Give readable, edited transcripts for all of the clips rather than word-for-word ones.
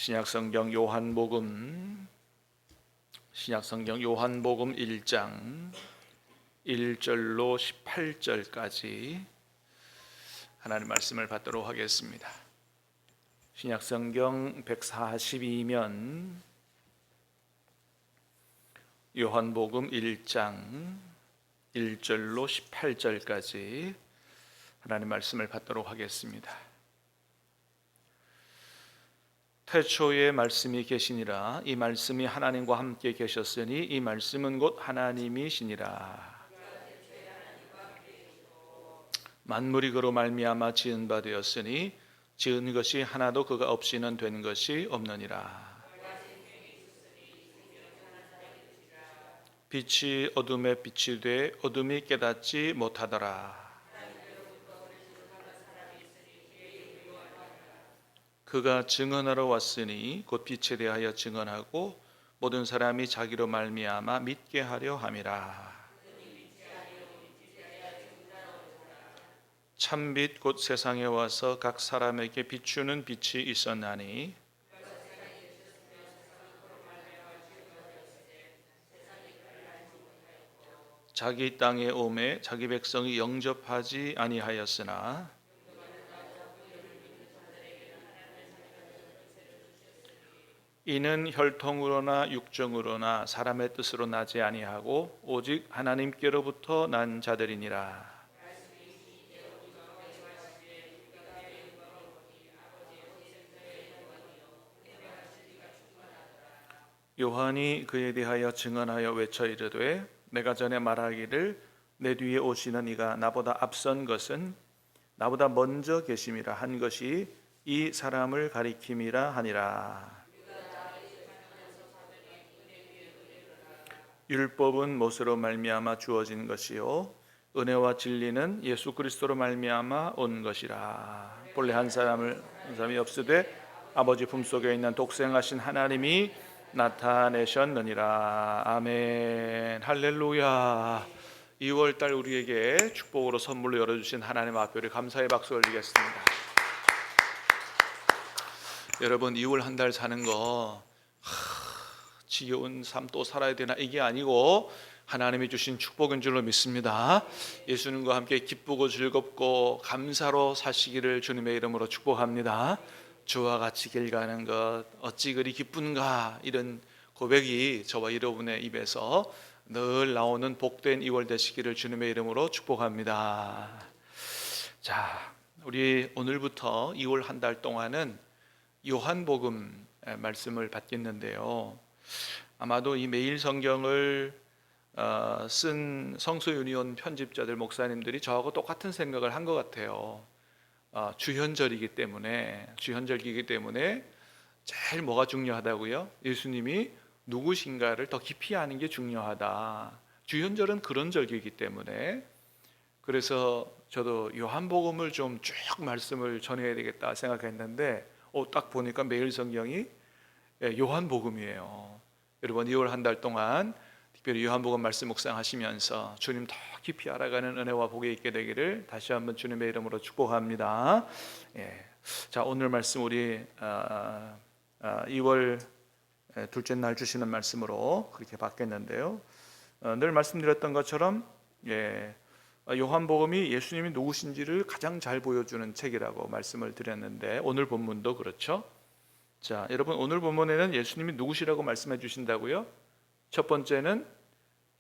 신약성경 요한복음 1장 1절로 18절까지 하나님 말씀을 받도록 하겠습니다. 신약성경 142면 요한복음 1장 1절로 18절까지 하나님 말씀을 받도록 하겠습니다. 태초에 말씀이 계시니라. 이 말씀이 하나님과 함께 계셨으니 이 말씀은 곧 하나님이시니라. 만물이 그로 말미암아 지은 바 되었으니 지은 것이 하나도 그가 없이는 된 것이 없느니라. 빛이 어둠에 빛이 돼 어둠이 깨닫지 못하더라. 그가 증언하러 왔으니 곧 빛에 대하여 증언하고 모든 사람이 자기로 말미암아 믿게 하려 함이라. 참빛 곧 세상에 와서 각 사람에게 비추는 빛이 있었나니 자기 땅에 오매 자기 백성이 영접하지 아니하였으나 이는 혈통으로나 육정으로나 사람의 뜻으로 나지 아니하고 오직 하나님께로부터 난 자들이니라. 요한이 그에 대하여 증언하여 외쳐 이르되 내가 전에 말하기를 내 뒤에 오시는 이가 나보다 앞선 것은 나보다 먼저 계심이라 한 것이 이 사람을 가리킴이라 하니라. 율법은 못으로 말미암아 주어진 것이요 은혜와 진리는 예수 그리스도로 말미암아 온 것이라. 본래 한 사람이 없으되 아버지 품속에 있는 독생하신 하나님이 나타내셨느니라. 아멘. 할렐루야. 2월달 우리에게 축복으로 선물로 열어주신 하나님 앞에 우리 감사의 박수 올리겠습니다. 여러분 2월 한 달 사는 거 지겨운 삶 또 살아야 되나 이게 아니고 하나님이 주신 축복인 줄로 믿습니다. 예수님과 함께 기쁘고 즐겁고 감사로 사시기를 주님의 이름으로 축복합니다. 주와 같이 길 가는 것 어찌 그리 기쁜가, 이런 고백이 저와 여러분의 입에서 늘 나오는 복된 2월 되시기를 주님의 이름으로 축복합니다. 자, 우리 오늘부터 2월 한 달 동안은 요한복음 말씀을 받겠는데요, 아마도 이 매일 성경을 쓴 성서유니온 편집자들 목사님들이 저하고 똑같은 생각을 한 것 같아요. 주현절이기 때문에 제일 뭐가 중요하다고요? 예수님이 누구신가를 더 깊이 아는 게 중요하다. 주현절은 그런 절기이기 때문에. 그래서 저도 요한복음을 좀 쭉 말씀을 전해야 되겠다 생각했는데 딱 보니까 매일 성경이 요한복음이에요. 여러분 2월 한 달 동안 특별히 요한복음 말씀 묵상하시면서 주님 더 깊이 알아가는 은혜와 복이 있게 되기를 다시 한번 주님의 이름으로 축복합니다. 자, 오늘 말씀 우리 2월 둘째 날 주시는 말씀으로 그렇게 받겠는데요, 늘 말씀드렸던 것처럼 요한복음이 예수님이 누구신지를 가장 잘 보여주는 책이라고 말씀을 드렸는데 오늘 본문도 그렇죠. 자, 여러분 오늘 본문에는 예수님이 누구시라고 말씀해 주신다고요? 첫 번째는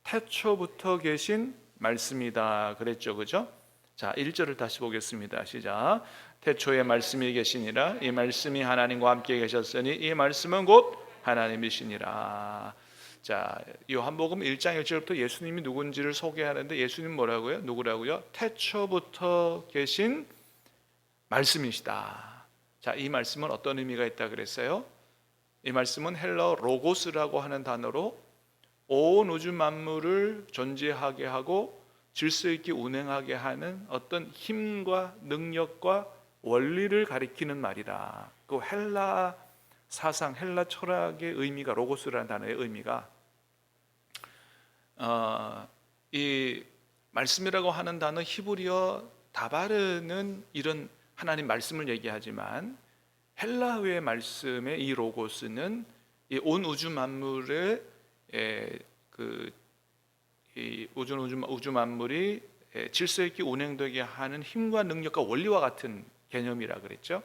태초부터 계신 말씀이다 그랬죠, 그죠? 자, 1절을 다시 보겠습니다. 시작. 태초에 말씀이 계시니라. 이 말씀이 하나님과 함께 계셨으니 이 말씀은 곧 하나님이시니라. 자, 요한복음 1장 1절부터 예수님이 누군지를 소개하는데 예수님 뭐라고요? 누구라고요? 태초부터 계신 말씀이시다. 자, 이 말씀은 어떤 의미가 있다 그랬어요? 이 말씀은 헬러 로고스라고 하는 단어로 온 우주 만물을 존재하게 하고 질서 있게 운행하게 하는 어떤 힘과 능력과 원리를 가리키는 말이라. 그 헬라 사상, 헬라 철학의 의미가, 로고스라는 단어의 의미가 이 말씀이라고 하는 단어 히브리어 다바르는 이런 하나님 말씀을 얘기하지만 헬라어의 말씀의 이 로고스는 이 온 우주 만물의 이 우주 만물이 질서 있게 운행되게 하는 힘과 능력과 원리와 같은 개념이라 그랬죠.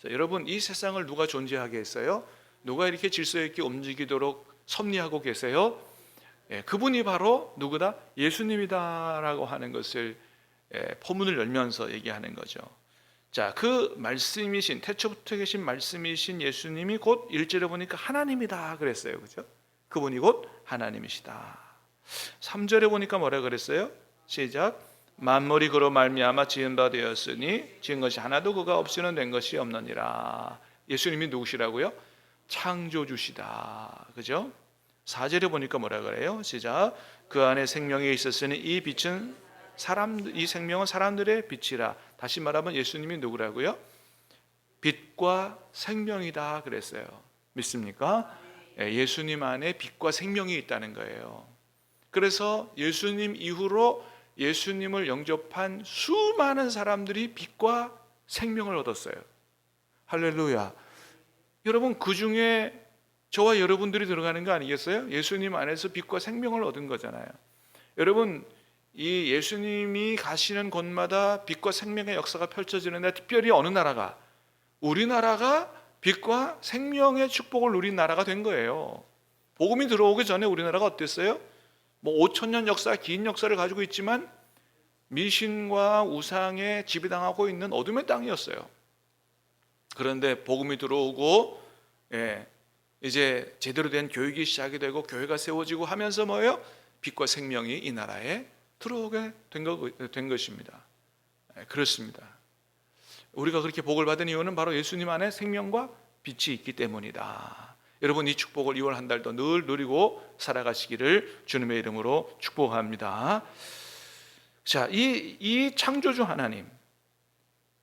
자, 여러분, 이 세상을 누가 존재하게 했어요? 누가 이렇게 질서 있게 움직이도록 섭리하고 계세요? 그분이 바로 누구다? 예수님이다라고 하는 것을 포문을 열면서 얘기하는 거죠. 자, 그 말씀이신, 태초부터 계신 말씀이신 예수님이 곧 1절에 보니까 하나님이다 그랬어요. 그죠? 그분이 곧 하나님이시다. 3절에 보니까 뭐라 그랬어요? 시작. 만물이 그로 말미암아 지은 바 되었으니 지은 것이 하나도 그가 없이는 된 것이 없느니라. 예수님이 누구시라고요? 창조주시다. 그죠? 4절에 보니까 뭐라 그래요? 시작. 그 안에 생명이 있었으니 이 빛은 이 생명은 사람들의 빛이라. 다시 말하면 예수님이 누구라고요? 빛과 생명이다 그랬어요. 믿습니까? 예수님 안에 빛과 생명이 있다는 거예요. 그래서 예수님 이후로 예수님을 영접한 수많은 사람들이 빛과 생명을 얻었어요. 할렐루야. 여러분, 그 중에 저와 여러분들이 들어가는 거 아니겠어요? 예수님 안에서 빛과 생명을 얻은 거잖아요. 여러분, 이 예수님이 가시는 곳마다 빛과 생명의 역사가 펼쳐지는데, 특별히 어느 나라가, 우리나라가 빛과 생명의 축복을 누린 나라가 된 거예요. 복음이 들어오기 전에 우리나라가 어땠어요? 5,000년 역사, 긴 역사를 가지고 있지만 미신과 우상에 지배당하고 있는 어둠의 땅이었어요. 그런데 복음이 들어오고 이제 제대로 된 교육이 시작이 되고 교회가 세워지고 하면서 뭐예요? 빛과 생명이 이 나라에 들어오게 된 것입니다. 그렇습니다. 우리가 그렇게 복을 받은 이유는 바로 예수님 안에 생명과 빛이 있기 때문이다. 여러분, 이 축복을 2월 한 달도 늘 누리고 살아가시기를 주님의 이름으로 축복합니다. 자, 이 창조주 하나님,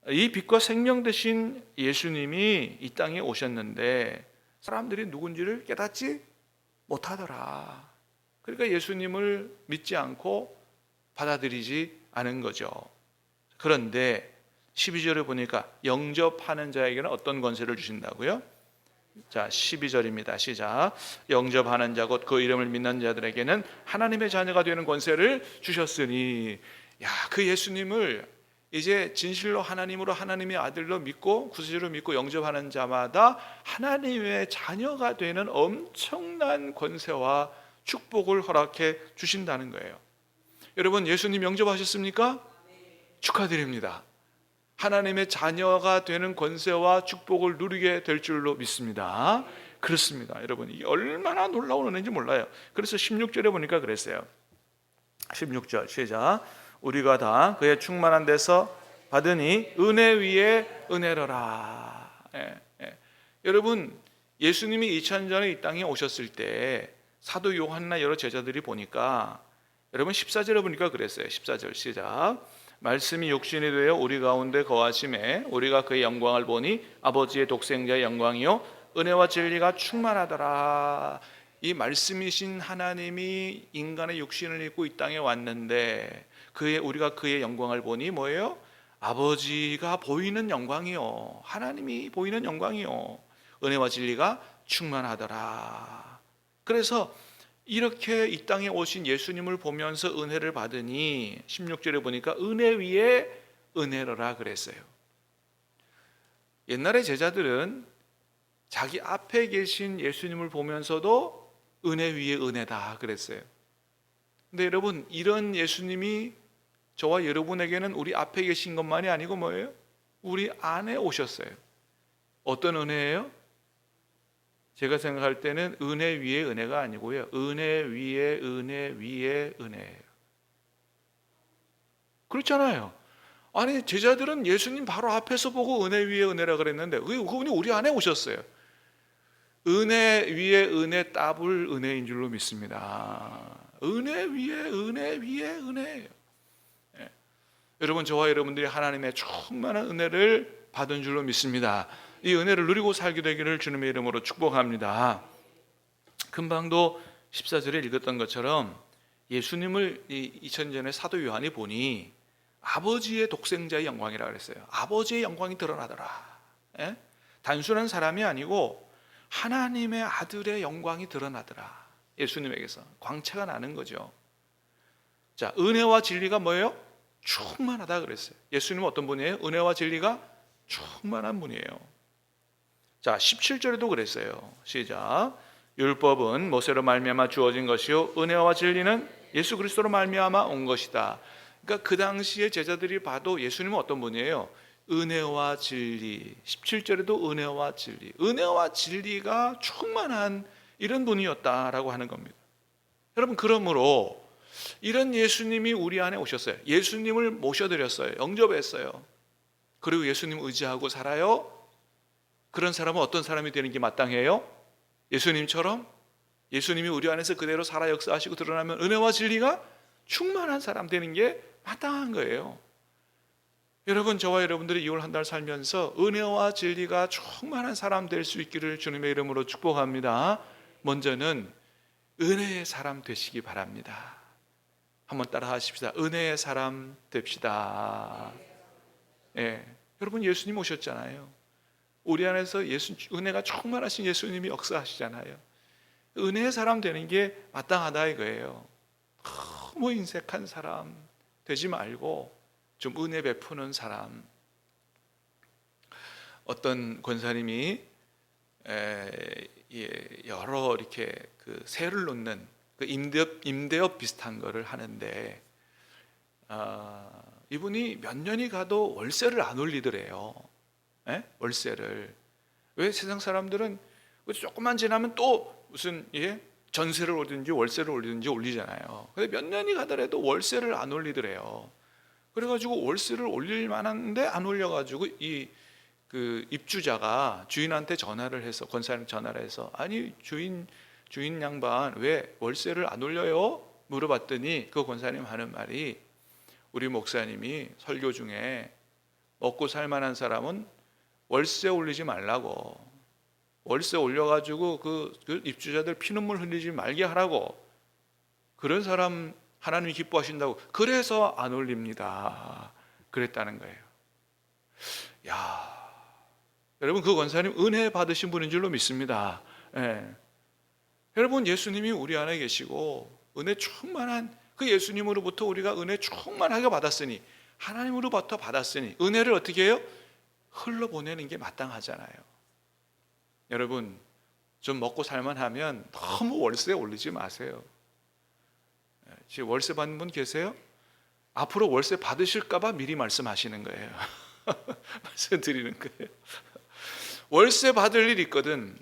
이 빛과 생명 되신 예수님이 이 땅에 오셨는데 사람들이 누군지를 깨닫지 못하더라. 그러니까 예수님을 믿지 않고 받아들이지 않은 거죠. 그런데 12절에 보니까 영접하는 자에게는 어떤 권세를 주신다고요? 자, 12절입니다. 시작. 영접하는 자 곧 그 이름을 믿는 자들에게는 하나님의 자녀가 되는 권세를 주셨으니. 야, 그 예수님을 이제 진실로 하나님으로, 하나님의 아들로 믿고 구세주로 믿고 영접하는 자마다 하나님의 자녀가 되는 엄청난 권세와 축복을 허락해 주신다는 거예요. 여러분, 예수님 영접하셨습니까? 축하드립니다. 하나님의 자녀가 되는 권세와 축복을 누리게 될 줄로 믿습니다. 그렇습니다. 여러분, 이게 얼마나 놀라운 은혜인지 몰라요. 그래서 16절에 보니까 그랬어요. 16절 시작. 우리가 다 그의 충만한 데서 받으니 은혜 위에 은혜로라. 여러분, 예수님이 2000년 전에 이 땅에 오셨을 때 사도 요한이나 여러 제자들이 보니까, 여러분 14절에 보니까 그랬어요. 14절 시작. 말씀이 육신이 되어 우리 가운데 거하심에 우리가 그의 영광을 보니 아버지의 독생자의 영광이요 은혜와 진리가 충만하더라. 이 말씀이신 하나님이 인간의 육신을 입고 이 땅에 왔는데 우리가 그의 영광을 보니 뭐예요? 아버지가 보이는 영광이요, 하나님이 보이는 영광이요, 은혜와 진리가 충만하더라. 그래서 이렇게 이 땅에 오신 예수님을 보면서 은혜를 받으니 16절에 보니까 은혜 위에 은혜로라 그랬어요. 옛날에 제자들은 자기 앞에 계신 예수님을 보면서도 은혜 위에 은혜다 그랬어요. 근데 여러분, 이런 예수님이 저와 여러분에게는 우리 앞에 계신 것만이 아니고 뭐예요? 우리 안에 오셨어요. 어떤 은혜예요? 제가 생각할 때는 은혜 위에 은혜가 아니고요, 은혜 위에 은혜 위에 은혜예요. 그렇잖아요. 아니, 제자들은 예수님 바로 앞에서 보고 은혜 위에 은혜라 그랬는데 그분이 우리 안에 오셨어요. 은혜 위에 은혜 더블 은혜인 줄로 믿습니다. 은혜 위에 은혜 위에 은혜예요. 여러분, 저와 여러분들이 하나님의 충만한 은혜를 받은 줄로 믿습니다. 이 은혜를 누리고 살게 되기를 주님의 이름으로 축복합니다. 금방도 14절에 읽었던 것처럼 예수님을 2000년 전에 사도 요한이 보니 아버지의 독생자의 영광이라고 그랬어요. 아버지의 영광이 드러나더라. 단순한 사람이 아니고 하나님의 아들의 영광이 드러나더라. 예수님에게서 광채가 나는 거죠. 자, 은혜와 진리가 뭐예요? 충만하다 그랬어요. 예수님은 어떤 분이에요? 은혜와 진리가 충만한 분이에요. 자, 17절에도 그랬어요. 시작. 율법은 모세로 말미암아 주어진 것이요 은혜와 진리는 예수 그리스도로 말미암아 온 것이다. 그러니까 그 당시에 제자들이 봐도 예수님은 어떤 분이에요? 은혜와 진리. 17절에도 은혜와 진리. 은혜와 진리가 충만한 이런 분이었다라고 하는 겁니다. 여러분, 그러므로 이런 예수님이 우리 안에 오셨어요. 예수님을 모셔드렸어요. 영접했어요. 그리고 예수님 의지하고 살아요. 그런 사람은 어떤 사람이 되는 게 마땅해요? 예수님처럼 예수님이 우리 안에서 그대로 살아 역사하시고 드러나면 은혜와 진리가 충만한 사람 되는 게 마땅한 거예요. 여러분, 저와 여러분들이 2월 한 달 살면서 은혜와 진리가 충만한 사람 될 수 있기를 주님의 이름으로 축복합니다. 먼저는 은혜의 사람 되시기 바랍니다. 한번 따라 하십시다. 은혜의 사람 됩시다. 예, 여러분, 예수님 오셨잖아요. 우리 안에서 은혜가 충만하신 예수님이 역사하시잖아요. 은혜의 사람 되는 게 마땅하다 이거예요. 너무 인색한 사람 되지 말고 좀 은혜 베푸는 사람. 어떤 권사님이 여러 이렇게 그 세를 놓는 그 임대업 비슷한 거를 하는데 이분이 몇 년이 가도 월세를 안 올리더래요. 예? 월세를. 왜? 세상 사람들은 조금만 지나면 또 무슨 전세를 올리든지 월세를 올리든지 올리잖아요. 근데 몇 년이 가더라도 월세를 안 올리더래요. 그래가지고 월세를 올릴 만한데 안 올려가지고 그 입주자가 주인한테 전화를 해서, 권사님 전화를 해서, 아니 주인 양반 왜 월세를 안 올려요? 물어봤더니 그 권사님 하는 말이, 우리 목사님이 설교 중에 먹고 살 만한 사람은 월세 올리지 말라고, 월세 올려가지고 그 입주자들 피눈물 흘리지 말게 하라고, 그런 사람 하나님이 기뻐하신다고, 그래서 안 올립니다 그랬다는 거예요. 야, 여러분, 그 권사님 은혜 받으신 분인 줄로 믿습니다. 예. 여러분, 예수님이 우리 안에 계시고 은혜 충만한 그 예수님으로부터 우리가 은혜 충만하게 받았으니, 하나님으로부터 받았으니 은혜를 어떻게 해요? 흘러보내는 게 마땅하잖아요. 여러분, 좀 먹고 살만하면 너무 월세 올리지 마세요. 지금 월세 받는 분 계세요? 앞으로 월세 받으실까 봐 미리 말씀하시는 거예요. 말씀드리는 거예요. 월세 받을 일 있거든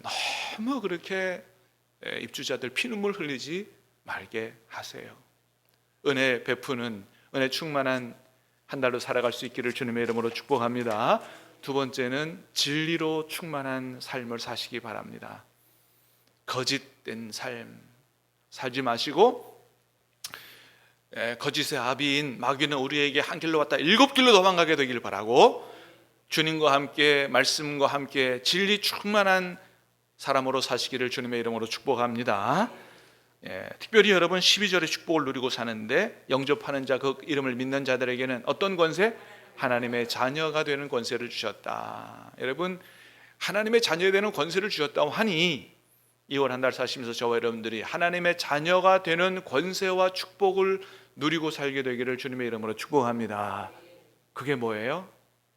너무 그렇게 입주자들 피눈물 흘리지 말게 하세요. 은혜 베푸는, 은혜 충만한 한 달로 살아갈 수 있기를 주님의 이름으로 축복합니다. 두 번째는 진리로 충만한 삶을 사시기 바랍니다. 거짓된 삶 살지 마시고, 거짓의 아비인 마귀는 우리에게 한 길로 왔다 7길로 도망가게 되기를 바라고, 주님과 함께 말씀과 함께 진리 충만한 사람으로 사시기를 주님의 이름으로 축복합니다. 특별히 여러분 12절의 축복을 누리고 사는데 영접하는 자, 그 이름을 믿는 자들에게는 어떤 권세? 하나님의 자녀가 되는 권세를 주셨다. 여러분, 하나님의 자녀가 되는 권세를 주셨다고 하니 2월 한 달 사시면서 저와 여러분들이 하나님의 자녀가 되는 권세와 축복을 누리고 살게 되기를 주님의 이름으로 축복합니다. 그게 뭐예요?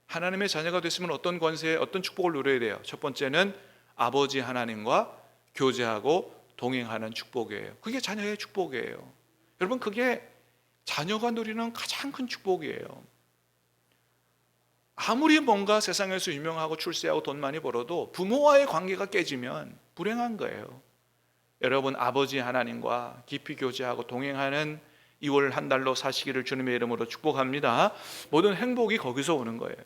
하나님의 자녀가 됐으면 어떤 권세, 어떤 축복을 누려야 돼요? 첫 번째는 아버지 하나님과 교제하고 동행하는 축복이에요. 그게 자녀의 축복이에요. 여러분, 그게 자녀가 누리는 가장 큰 축복이에요. 아무리 뭔가 세상에서 유명하고 출세하고 돈 많이 벌어도 부모와의 관계가 깨지면 불행한 거예요. 여러분, 아버지 하나님과 깊이 교제하고 동행하는 2월 한 달로 사시기를 주님의 이름으로 축복합니다. 모든 행복이 거기서 오는 거예요.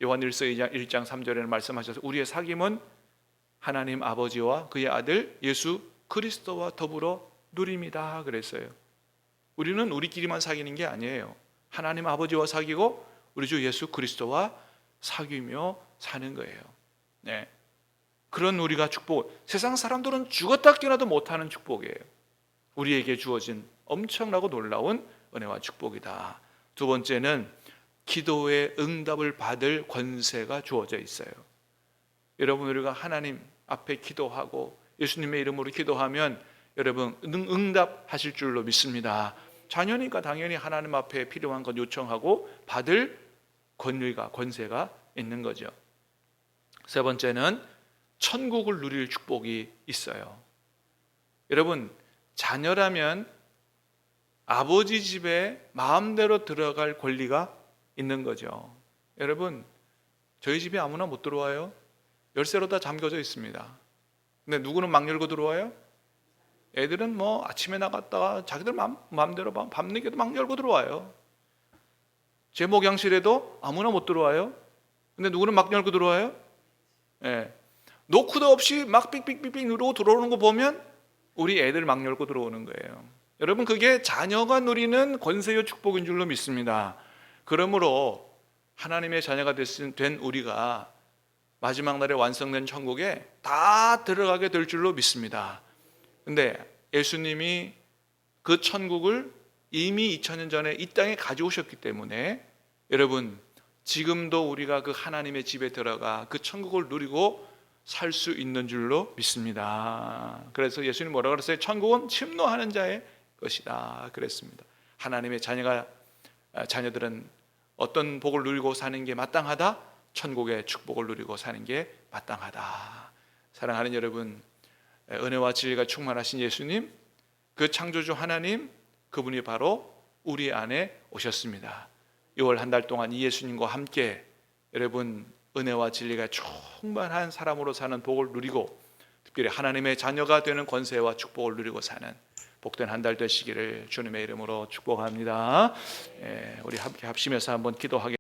요한일서 1장 3절에는 말씀하셔서 우리의 사귐은 하나님 아버지와 그의 아들 예수 그리스도와 더불어 누립니다 그랬어요. 우리는 우리끼리만 사귀는 게 아니에요. 하나님 아버지와 사귀고 우리 주 예수 그리스도와 사귀며 사는 거예요. 네. 그런 우리가 축복, 세상 사람들은 죽었다 깨어나도 못하는 축복이에요. 우리에게 주어진 엄청나고 놀라운 은혜와 축복이다. 두 번째는 기도의 응답을 받을 권세가 주어져 있어요. 여러분 우리가 하나님 앞에 기도하고 예수님의 이름으로 기도하면 여러분 응답하실 줄로 믿습니다. 자녀니까 당연히 하나님 앞에 필요한 것 요청하고 받을 권리가 권세가 있는 거죠. 세 번째는 천국을 누릴 축복이 있어요. 여러분 자녀라면 아버지 집에 마음대로 들어갈 권리가 있는 거죠. 여러분 저희 집에 아무나 못 들어와요. 열쇠로 다 잠겨져 있습니다. 근데 누구는 막 열고 들어와요? 애들은 뭐 아침에 나갔다가 자기들 마음대로 밤늦게도 막 열고 들어와요. 제 목양실에도 아무나 못 들어와요. 근데 누구는 막 열고 들어와요? 예. 노크도 없이 막 삑삑삑삑 누르고 들어오는 거 보면 우리 애들 막 열고 들어오는 거예요. 여러분 그게 자녀가 누리는 권세요 축복인 줄로 믿습니다. 그러므로 하나님의 자녀가 된 우리가 마지막 날에 완성된 천국에 다 들어가게 될 줄로 믿습니다. 근데 예수님이 그 천국을 이미 2000년 전에 이 땅에 가져오셨기 때문에 여러분 지금도 우리가 그 하나님의 집에 들어가 그 천국을 누리고 살 수 있는 줄로 믿습니다. 그래서 예수님 뭐라고 그랬어요? 천국은 침노하는 자의 것이다 그랬습니다. 하나님의 자녀들은 어떤 복을 누리고 사는 게 마땅하다? 천국의 축복을 누리고 사는 게 마땅하다. 사랑하는 여러분, 은혜와 진리가 충만하신 예수님, 그 창조주 하나님, 그분이 바로 우리 안에 오셨습니다. 6월 한 달 동안 이 예수님과 함께 여러분 은혜와 진리가 충만한 사람으로 사는 복을 누리고 특별히 하나님의 자녀가 되는 권세와 축복을 누리고 사는 복된 한 달 되시기를 주님의 이름으로 축복합니다. 우리 함께 합심해서 한번 기도하겠습니다.